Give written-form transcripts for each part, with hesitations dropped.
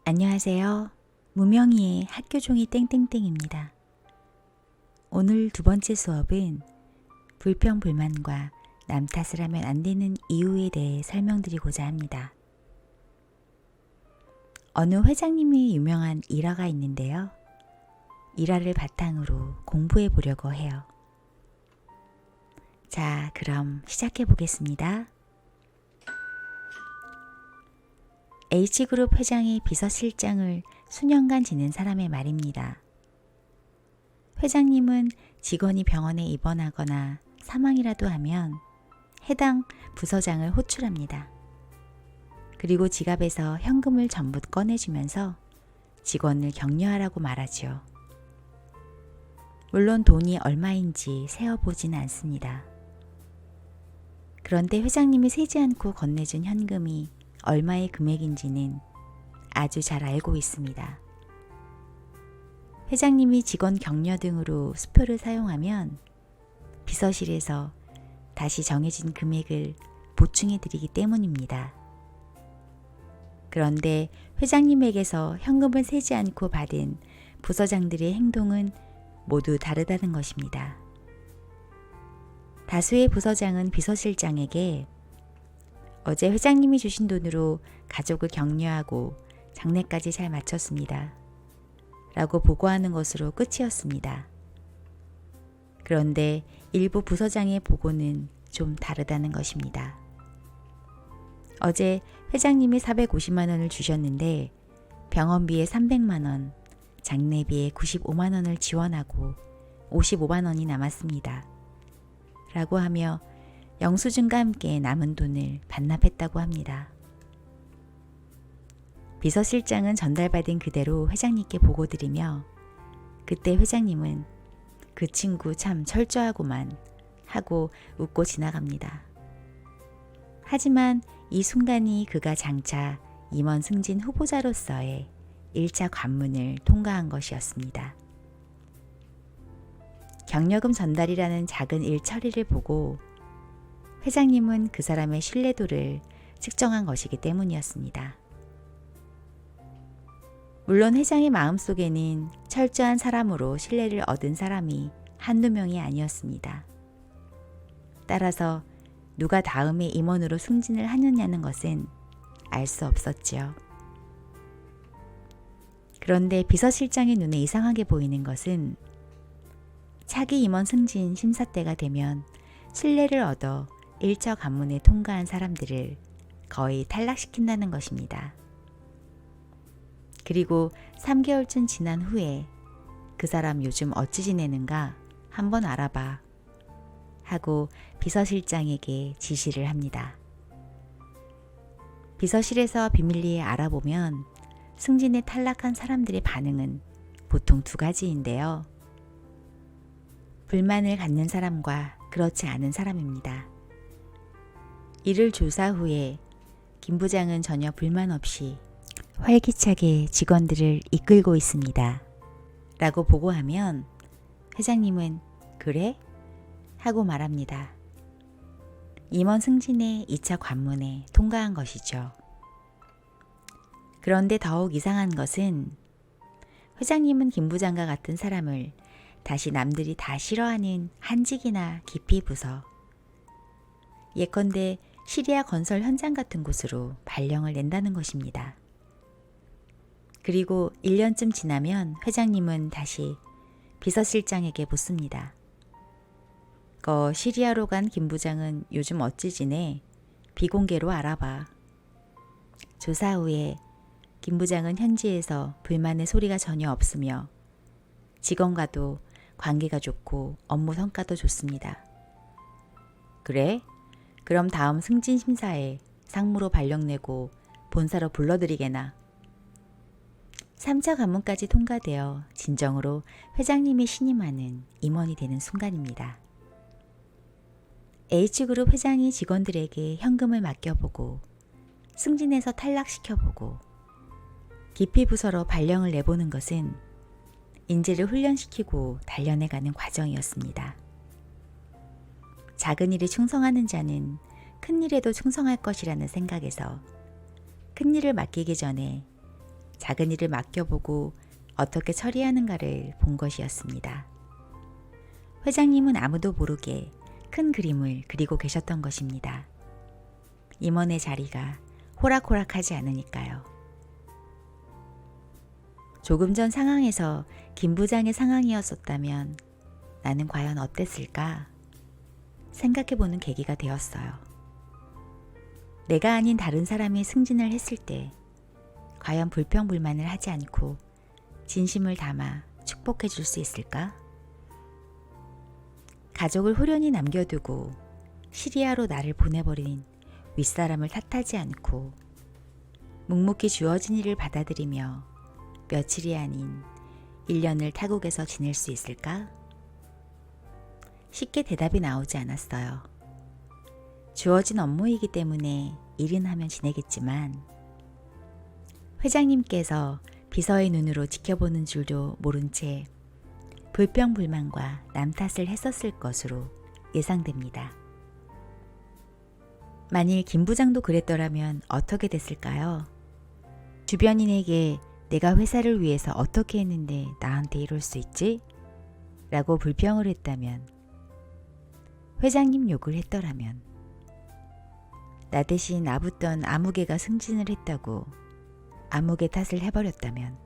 안녕하세요. 무명희의 학교종이 땡땡땡입니다. 오늘 두 번째 수업은 불평불만과 남 탓을 하면 안 되는 이유에 대해 설명드리고자 합니다. 어느 회장님이 유명한 일화가 있는데요. 일화를 바탕으로 공부해 보려고 해요. 자, 그럼 시작해 보겠습니다. H그룹 회장의 비서실장을 수년간 지낸 사람의 말입니다. 회장님은 직원이 병원에 입원하거나 사망이라도 하면 해당 부서장을 호출합니다. 그리고 지갑에서 현금을 전부 꺼내주면서 직원을 격려하라고 말하죠. 물론 돈이 얼마인지 세어보지는 않습니다. 그런데 회장님이 세지 않고 건네준 현금이 얼마의 금액인지는 아주 잘 알고 있습니다. 회장님이 직원 격려 등으로 수표를 사용하면 비서실에서 다시 정해진 금액을 보충해 드리기 때문입니다. 그런데 회장님에게서 현금을 세지 않고 받은 부서장들의 행동은 모두 다르다는 것입니다. 다수의 부서장은 비서실장에게 어제 회장님이 주신 돈으로 가족을 격려하고 장례까지 잘 마쳤습니다. 라고 보고하는 것으로 끝이었습니다. 그런데 일부 부서장의 보고는 좀 다르다는 것입니다. 어제 회장님이 450만 원을 주셨는데 병원비에 300만 원, 장례비에 95만 원을 지원하고 55만 원이 남았습니다. 라고 하며 영수증과 함께 남은 돈을 반납했다고 합니다. 비서실장은 전달받은 그대로 회장님께 보고드리며 그때 회장님은 그 친구 참 철저하구만 하고 웃고 지나갑니다. 하지만 이 순간이 그가 장차 임원 승진 후보자로서의 1차 관문을 통과한 것이었습니다. 격려금 전달이라는 작은 일 처리를 보고 회장님은 그 사람의 신뢰도를 측정한 것이기 때문이었습니다. 물론 회장의 마음속에는 철저한 사람으로 신뢰를 얻은 사람이 한두 명이 아니었습니다. 따라서 누가 다음에 임원으로 승진을 하느냐는 것은 알 수 없었지요. 그런데 비서실장의 눈에 이상하게 보이는 것은 차기 임원 승진 심사 때가 되면 신뢰를 얻어 1차 관문에 통과한 사람들을 거의 탈락시킨다는 것입니다. 그리고 3개월쯤 지난 후에 그 사람 요즘 어찌 지내는가 한번 알아봐 하고 비서실장에게 지시를 합니다. 비서실에서 비밀리에 알아보면 승진에 탈락한 사람들의 반응은 보통 두 가지인데요. 불만을 갖는 사람과 그렇지 않은 사람입니다. 이를 조사 후에 김 부장은 전혀 불만 없이 활기차게 직원들을 이끌고 있습니다. 라고 보고하면 회장님은 그래? 하고 말합니다. 임원 승진의 2차 관문에 통과한 것이죠. 그런데 더욱 이상한 것은 회장님은 김 부장과 같은 사람을 다시 남들이 다 싫어하는 한직이나 기피 부서, 예컨대 시리아 건설 현장 같은 곳으로 발령을 낸다는 것입니다. 그리고 1년쯤 지나면 회장님은 다시 비서실장에게 묻습니다. 시리아로 간 김 부장은 요즘 어찌 지내? 비공개로 알아봐. 조사 후에 김 부장은 현지에서 불만의 소리가 전혀 없으며 직원과도 관계가 좋고 업무 성과도 좋습니다. 그래? 그럼 다음 승진 심사에 상무로 발령 내고 본사로 불러드리게나. 3차 관문까지 통과되어 진정으로 회장님이 신임하는 임원이 되는 순간입니다. H그룹 회장이 직원들에게 현금을 맡겨보고 승진해서 탈락시켜보고 기피부서로 발령을 내보는 것은 인재를 훈련시키고 단련해가는 과정이었습니다. 작은 일에 충성하는 자는 큰 일에도 충성할 것이라는 생각에서 큰 일을 맡기기 전에 작은 일을 맡겨보고 어떻게 처리하는가를 본 것이었습니다. 회장님은 아무도 모르게 큰 그림을 그리고 계셨던 것입니다. 임원의 자리가 호락호락하지 않으니까요. 조금 전 상황에서 김 부장의 상황이었었다면 나는 과연 어땠을까 생각해보는 계기가 되었어요. 내가 아닌 다른 사람이 승진을 했을 때 과연 불평불만을 하지 않고 진심을 담아 축복해 줄 수 있을까? 가족을 후련히 남겨두고 시리아로 나를 보내버린 윗사람을 탓하지 않고 묵묵히 주어진 일을 받아들이며 며칠이 아닌 1년을 타국에서 지낼 수 있을까? 쉽게 대답이 나오지 않았어요. 주어진 업무이기 때문에 일은 하면 지내겠지만 회장님께서 비서의 눈으로 지켜보는 줄도 모른 채 불평불만과 남 탓을 했었을 것으로 예상됩니다. 만일 김 부장도 그랬더라면 어떻게 됐을까요? 주변인에게 내가 회사를 위해서 어떻게 했는데 나한테 이럴 수 있지? 라고 불평을 했다면, 회장님 욕을 했더라면, 나 대신 아붙던 아무개가 승진을 했다고 아무개 탓을 해버렸다면,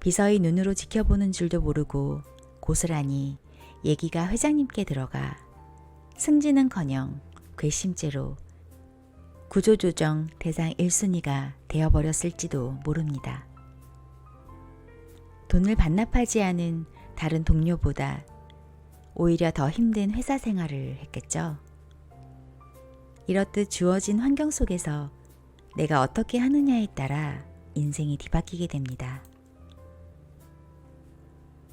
비서의 눈으로 지켜보는 줄도 모르고 고스란히 얘기가 회장님께 들어가 승진은커녕 괘씸죄로 구조조정 대상 1순위가 되어버렸을지도 모릅니다. 돈을 반납하지 않은 다른 동료보다 오히려 더 힘든 회사 생활을 했겠죠. 이렇듯 주어진 환경 속에서 내가 어떻게 하느냐에 따라 인생이 뒤바뀌게 됩니다.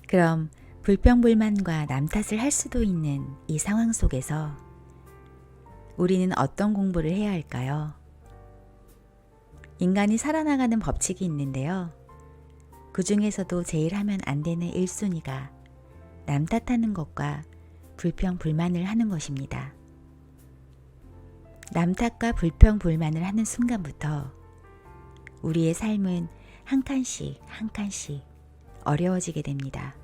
그럼 불평불만과 남 탓을 할 수도 있는 이 상황 속에서 우리는 어떤 공부를 해야 할까요? 인간이 살아나가는 법칙이 있는데요. 그 중에서도 제일 하면 안 되는 1순위가 남 탓하는 것과 불평불만을 하는 것입니다. 남 탓과 불평불만을 하는 순간부터 우리의 삶은 한 칸씩 한 칸씩 어려워지게 됩니다.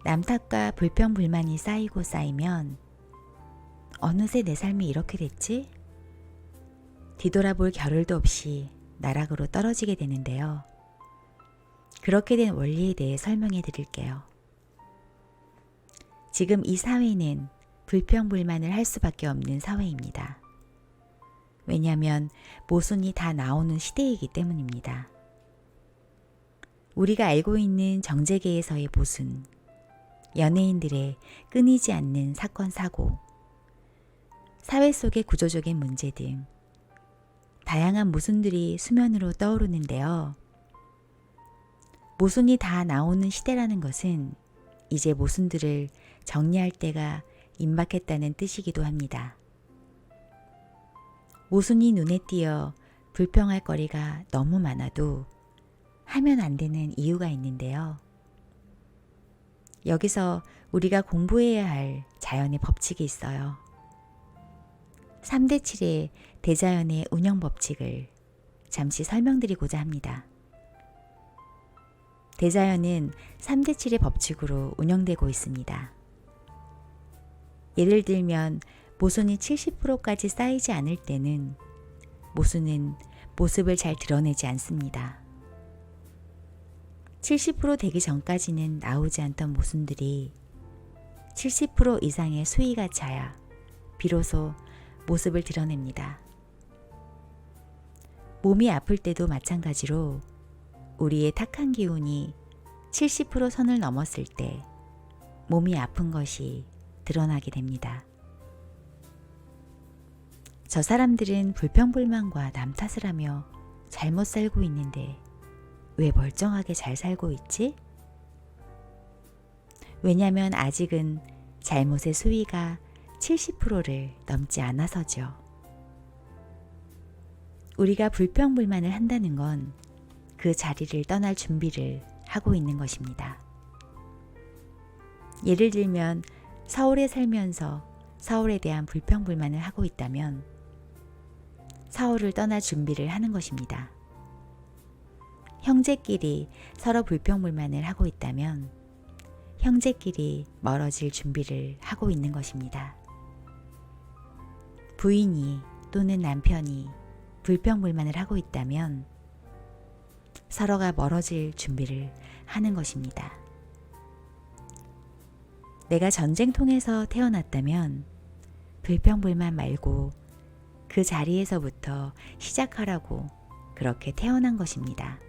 남 탓과 불평불만이 쌓이고 쌓이면 어느새 내 삶이 이렇게 됐지? 뒤돌아볼 겨를도 없이 나락으로 떨어지게 되는데요. 그렇게 된 원리에 대해 설명해 드릴게요. 지금 이 사회는 불평불만을 할 수밖에 없는 사회입니다. 왜냐하면 모순이 다 나오는 시대이기 때문입니다. 우리가 알고 있는 정재계에서의 모순, 연예인들의 끊이지 않는 사건 사고, 사회 속의 구조적인 문제 등 다양한 모순들이 수면으로 떠오르는데요. 모순이 다 나오는 시대라는 것은 이제 모순들을 정리할 때가 임박했다는 뜻이기도 합니다. 모순이 눈에 띄어 불평할 거리가 너무 많아도 하면 안 되는 이유가 있는데요. 여기서 우리가 공부해야 할 자연의 법칙이 있어요. 3대 7의 대자연의 운영 법칙을 잠시 설명드리고자 합니다. 대자연은 3대 7의 법칙으로 운영되고 있습니다. 예를 들면 모순이 70%까지 쌓이지 않을 때는 모순은 모습을 잘 드러내지 않습니다. 70% 되기 전까지는 나오지 않던 모순들이 70% 이상의 수위가 차야 비로소 모습을 드러냅니다. 몸이 아플 때도 마찬가지로 우리의 탁한 기운이 70% 선을 넘었을 때 몸이 아픈 것이 드러나게 됩니다. 저 사람들은 불평불만과 남 탓을 하며 잘못 살고 있는데 왜 멀쩡하게 잘 살고 있지? 왜냐하면 아직은 잘못의 수위가 70%를 넘지 않아서죠. 우리가 불평불만을 한다는 건 그 자리를 떠날 준비를 하고 있는 것입니다. 예를 들면 서울에 살면서 서울에 대한 불평불만을 하고 있다면 서울을 떠날 준비를 하는 것입니다. 형제끼리 서로 불평불만을 하고 있다면 형제끼리 멀어질 준비를 하고 있는 것입니다. 부인이 또는 남편이 불평불만을 하고 있다면 서로가 멀어질 준비를 하는 것입니다. 내가 전쟁통에서 태어났다면 불평불만 말고 그 자리에서부터 시작하라고 그렇게 태어난 것입니다.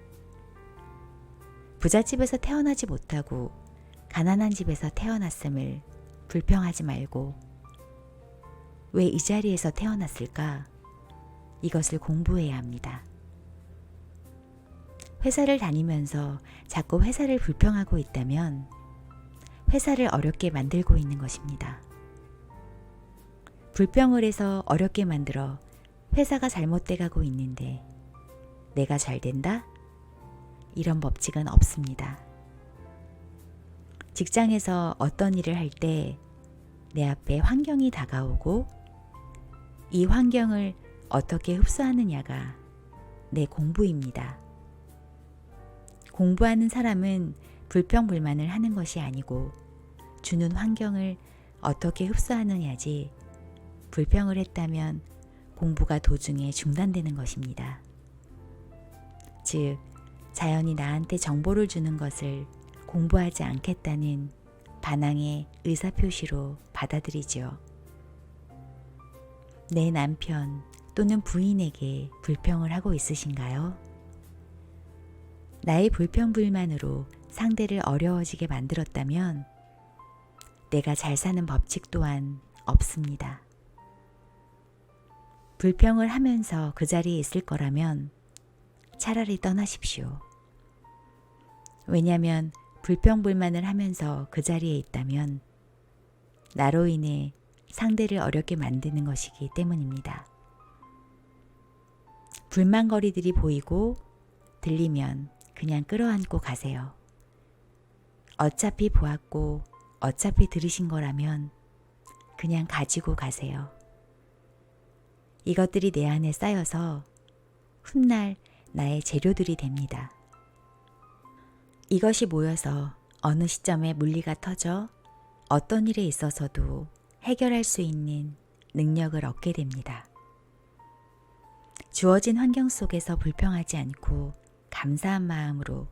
부잣집에서 태어나지 못하고 가난한 집에서 태어났음을 불평하지 말고 왜 이 자리에서 태어났을까? 이것을 공부해야 합니다. 회사를 다니면서 자꾸 회사를 불평하고 있다면 회사를 어렵게 만들고 있는 것입니다. 불평을 해서 어렵게 만들어 회사가 잘못돼 가고 있는데 내가 잘 된다? 이런 법칙은 없습니다. 직장에서 어떤 일을 할 때 내 앞에 환경이 다가오고 이 환경을 어떻게 흡수하느냐가 내 공부입니다. 공부하는 사람은 불평불만을 하는 것이 아니고 주는 환경을 어떻게 흡수하느냐지 불평을 했다면 공부가 도중에 중단되는 것입니다. 즉, 자연이 나한테 정보를 주는 것을 공부하지 않겠다는 반항의 의사표시로 받아들이죠. 내 남편 또는 부인에게 불평을 하고 있으신가요? 나의 불평불만으로 상대를 어려워지게 만들었다면 내가 잘 사는 법칙 또한 없습니다. 불평을 하면서 그 자리에 있을 거라면 차라리 떠나십시오. 왜냐하면 불평불만을 하면서 그 자리에 있다면 나로 인해 상대를 어렵게 만드는 것이기 때문입니다. 불만거리들이 보이고 들리면 그냥 끌어안고 가세요. 어차피 보았고 어차피 들으신 거라면 그냥 가지고 가세요. 이것들이 내 안에 쌓여서 훗날 나의 재료들이 됩니다. 이것이 모여서 어느 시점에 물리가 터져 어떤 일에 있어서도 해결할 수 있는 능력을 얻게 됩니다. 주어진 환경 속에서 불평하지 않고 감사한 마음으로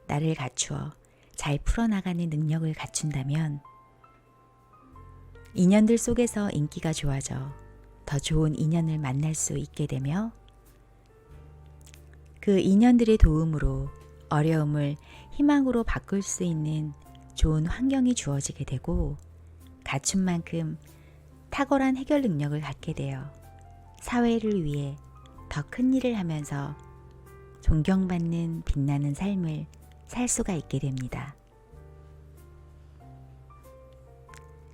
나를 갖추어 잘 풀어나가는 능력을 갖춘다면 인연들 속에서 인기가 좋아져 더 좋은 인연을 만날 수 있게 되며 그 인연들의 도움으로 어려움을 희망으로 바꿀 수 있는 좋은 환경이 주어지게 되고 갖춘 만큼 탁월한 해결 능력을 갖게 되어 사회를 위해 더 큰 일을 하면서 존경받는 빛나는 삶을 살 수가 있게 됩니다.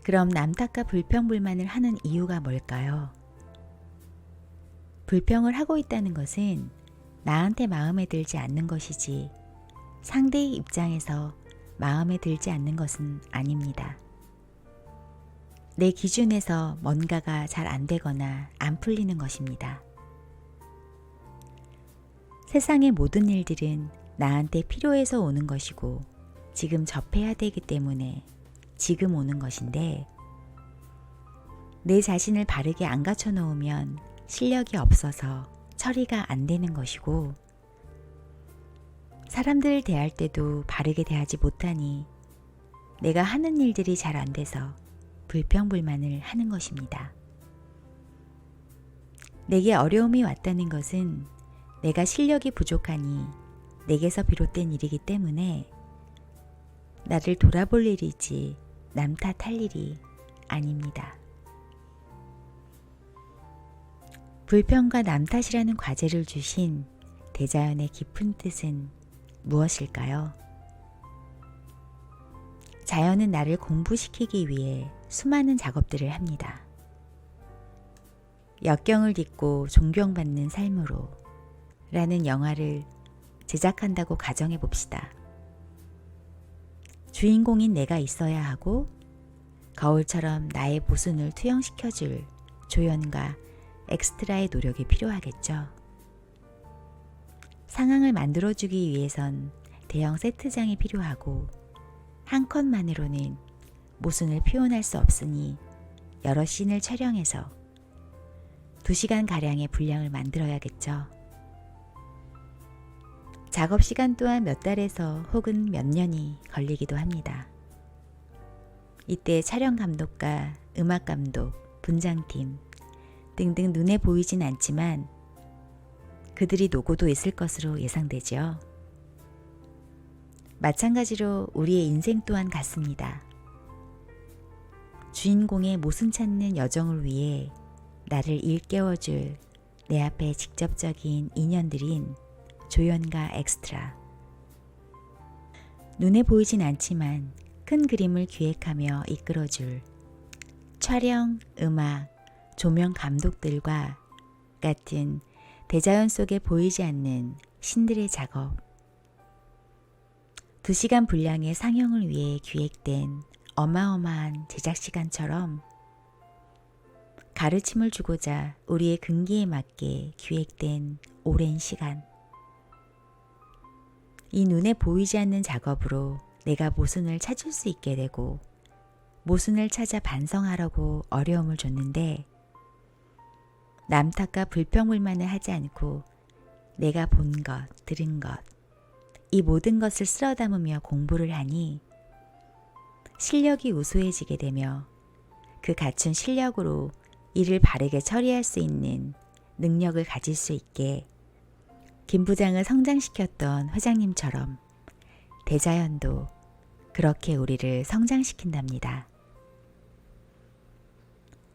그럼 남 탓과 불평불만을 하는 이유가 뭘까요? 불평을 하고 있다는 것은 나한테 마음에 들지 않는 것이지 상대의 입장에서 마음에 들지 않는 것은 아닙니다. 내 기준에서 뭔가가 잘 안 되거나 안 풀리는 것입니다. 세상의 모든 일들은 나한테 필요해서 오는 것이고 지금 접해야 되기 때문에 지금 오는 것인데 내 자신을 바르게 안 갖춰 놓으면 실력이 없어서 처리가 안 되는 것이고 사람들을 대할 때도 바르게 대하지 못하니 내가 하는 일들이 잘 안 돼서 불평불만을 하는 것입니다. 내게 어려움이 왔다는 것은 내가 실력이 부족하니 내게서 비롯된 일이기 때문에 나를 돌아볼 일이지 남 탓할 일이 아닙니다. 불평과 남 탓이라는 과제를 주신 대자연의 깊은 뜻은 무엇일까요? 자연은 나를 공부시키기 위해 수많은 작업들을 합니다. 역경을 딛고 존경받는 삶으로 라는 영화를 제작한다고 가정해 봅시다. 주인공인 내가 있어야 하고 거울처럼 나의 모순을 투영시켜줄 조연과 엑스트라의 노력이 필요하겠죠. 상황을 만들어주기 위해선 대형 세트장이 필요하고 한 컷만으로는 모순을 표현할 수 없으니 여러 씬을 촬영해서 2시간가량의 분량을 만들어야겠죠. 작업 시간 또한 몇 달에서 혹은 몇 년이 걸리기도 합니다. 이때 촬영 감독과 음악 감독, 분장팀 등등 눈에 보이진 않지만 그들이 노고도 있을 것으로 예상되죠. 마찬가지로 우리의 인생 또한 같습니다. 주인공의 모순 찾는 여정을 위해 나를 일깨워줄 내 앞에 직접적인 인연들인 조연과 엑스트라. 눈에 보이진 않지만 큰 그림을 기획하며 이끌어줄 촬영, 음악, 조명 감독들과 같은 대자연 속에 보이지 않는 신들의 작업. 2시간 분량의 상영을 위해 기획된 어마어마한 제작 시간처럼 가르침을 주고자 우리의 근기에 맞게 기획된 오랜 시간. 이 눈에 보이지 않는 작업으로 내가 모순을 찾을 수 있게 되고 모순을 찾아 반성하라고 어려움을 줬는데 남 탓과 불평불만을 하지 않고 내가 본 것, 들은 것, 이 모든 것을 쓸어 담으며 공부를 하니 실력이 우수해지게 되며 그 갖춘 실력으로 일을 바르게 처리할 수 있는 능력을 가질 수 있게 김 부장을 성장시켰던 회장님처럼 대자연도 그렇게 우리를 성장시킨답니다.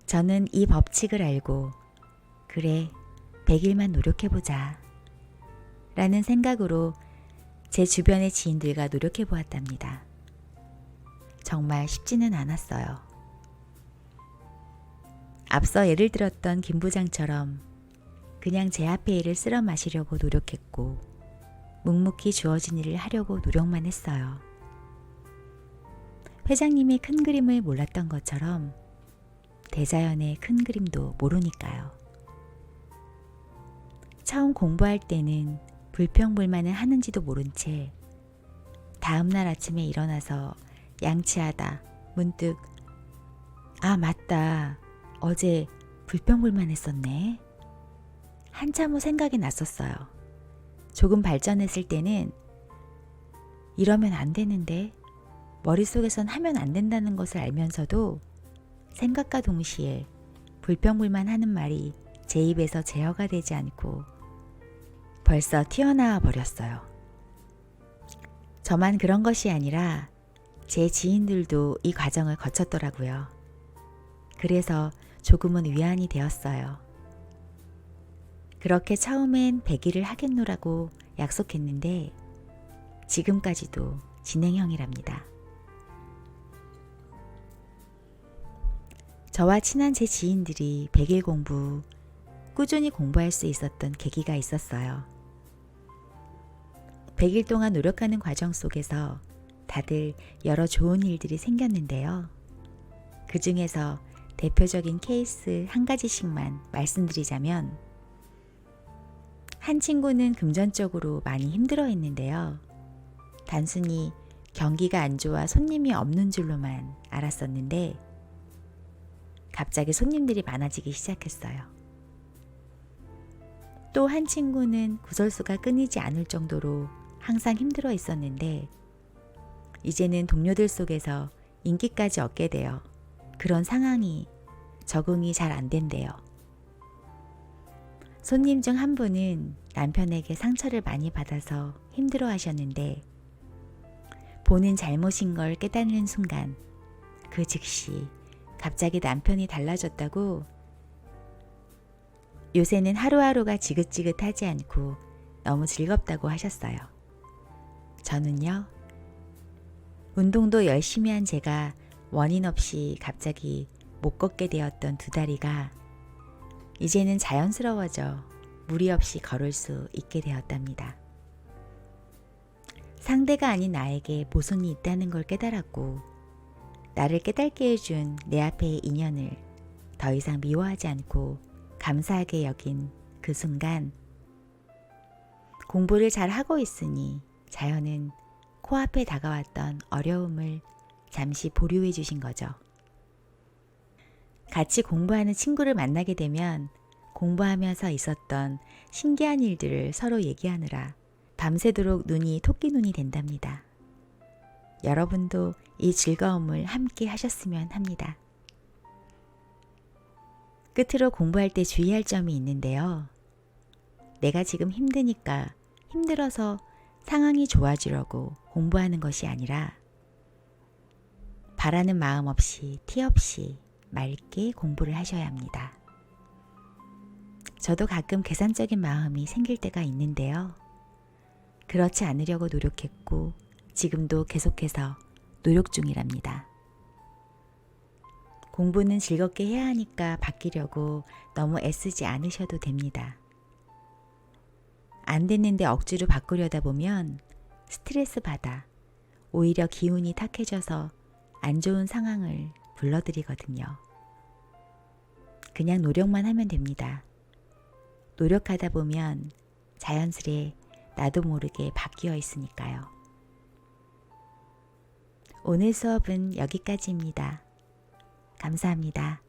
저는 이 법칙을 알고 그래 100일만 노력해보자 라는 생각으로 제 주변의 지인들과 노력해 보았답니다. 정말 쉽지는 않았어요. 앞서 예를 들었던 김 부장처럼 그냥 제 앞에 일을 쓸어 마시려고 노력했고 묵묵히 주어진 일을 하려고 노력만 했어요. 회장님이 큰 그림을 몰랐던 것처럼 대자연의 큰 그림도 모르니까요. 처음 공부할 때는 불평불만을 하는지도 모른 채 다음날 아침에 일어나서 양치하다 문득 아 맞다 어제 불평불만했었네 한참 후 생각이 났었어요. 조금 발전했을 때는 이러면 안 되는데 머릿속에선 하면 안 된다는 것을 알면서도 생각과 동시에 불평불만하는 말이 제 입에서 제어가 되지 않고 벌써 튀어나와 버렸어요. 저만 그런 것이 아니라 제 지인들도 이 과정을 거쳤더라고요. 그래서 조금은 위안이 되었어요. 그렇게 처음엔 100일을 하겠노라고 약속했는데 지금까지도 진행형이랍니다. 저와 친한 제 지인들이 100일 공부, 꾸준히 공부할 수 있었던 계기가 있었어요. 100일 동안 노력하는 과정 속에서 다들 여러 좋은 일들이 생겼는데요. 그 중에서 대표적인 케이스 한 가지씩만 말씀드리자면 한 친구는 금전적으로 많이 힘들어 했는데요. 단순히 경기가 안 좋아 손님이 없는 줄로만 알았었는데 갑자기 손님들이 많아지기 시작했어요. 또 한 친구는 구설수가 끊이지 않을 정도로 항상 힘들어 했었는데 이제는 동료들 속에서 인기까지 얻게 되어 그런 상황이 적응이 잘 안 된대요. 손님 중 한 분은 남편에게 상처를 많이 받아서 힘들어 하셨는데 본인 잘못인 걸 깨닫는 순간 그 즉시 갑자기 남편이 달라졌다고 요새는 하루하루가 지긋지긋하지 않고 너무 즐겁다고 하셨어요. 저는요, 운동도 열심히 한 제가 원인 없이 갑자기 못 걷게 되었던 두 다리가 이제는 자연스러워져 무리 없이 걸을 수 있게 되었답니다. 상대가 아닌 나에게 모순이 있다는 걸 깨달았고 나를 깨닫게 해준 내 앞의 인연을 더 이상 미워하지 않고 감사하게 여긴 그 순간 공부를 잘 하고 있으니 자연은 코앞에 다가왔던 어려움을 잠시 보류해 주신 거죠. 같이 공부하는 친구를 만나게 되면 공부하면서 있었던 신기한 일들을 서로 얘기하느라 밤새도록 눈이 토끼눈이 된답니다. 여러분도 이 즐거움을 함께 하셨으면 합니다. 끝으로 공부할 때 주의할 점이 있는데요. 내가 지금 힘드니까 힘들어서 상황이 좋아지려고 공부하는 것이 아니라 바라는 마음 없이 티 없이 맑게 공부를 하셔야 합니다. 저도 가끔 계산적인 마음이 생길 때가 있는데요. 그렇지 않으려고 노력했고 지금도 계속해서 노력 중이랍니다. 공부는 즐겁게 해야 하니까 바뀌려고 너무 애쓰지 않으셔도 됩니다. 안 됐는데 억지로 바꾸려다 보면 스트레스 받아 오히려 기운이 탁해져서 안 좋은 상황을 불러들이거든요. 그냥 노력만 하면 됩니다. 노력하다 보면 자연스레 나도 모르게 바뀌어 있으니까요. 오늘 수업은 여기까지입니다. 감사합니다.